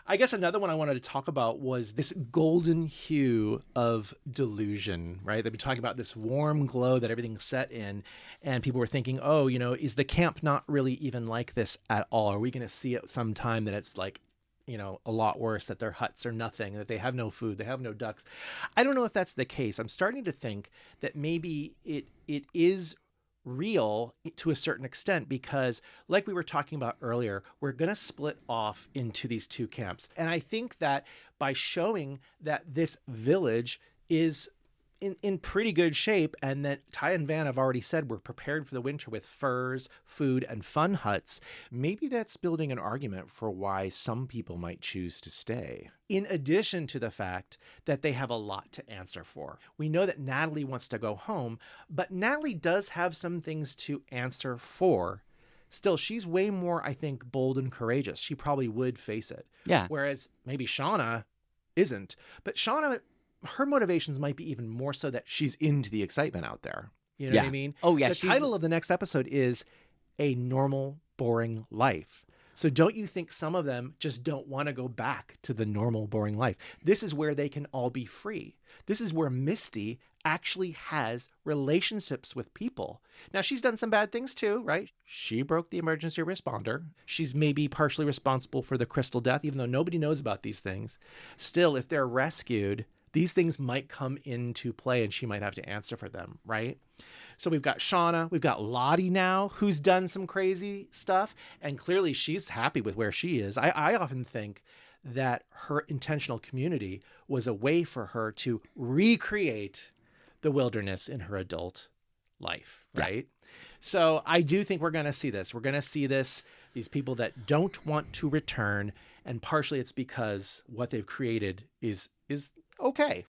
I guess another one I wanted to talk about was this golden hue of delusion, right? They've been talking about this warm glow that everything's set in, and people were thinking, oh, is the camp not really even like this at all? Are we going to see it sometime that it's like, a lot worse, that their huts are nothing, that they have no food, they have no ducks? I don't know if that's the case. I'm starting to think that maybe it is real to a certain extent, because like we were talking about earlier, we're going to split off into these two camps. And I think that by showing that this village is in pretty good shape, and that Ty and Van have already said we're prepared for the winter with furs, food, and fun huts, maybe that's building an argument for why some people might choose to stay. In addition to the fact that they have a lot to answer for. We know that Natalie wants to go home, but Natalie does have some things to answer for. Still, she's way more, I think, bold and courageous. She probably would face it. Yeah. Whereas maybe Shauna isn't. But Shauna, her motivations might be even more so that she's into the excitement out there. You know what I mean? Oh, yeah. The title of the next episode is A Normal, Boring Life. So don't you think some of them just don't want to go back to the normal, boring life? This is where they can all be free. This is where Misty actually has relationships with people. Now, she's done some bad things too, right? She broke the emergency responder. She's maybe partially responsible for the crystal death, even though nobody knows about these things. Still, if they're rescued, these things might come into play and she might have to answer for them, right? So we've got Shauna, we've got Lottie now, who's done some crazy stuff, and clearly she's happy with where she is. I often think that her intentional community was a way for her to recreate the wilderness in her adult life, right? Yeah. So I do think we're going to see this. We're going to see these people that don't want to return, and partially it's because what they've created is okay.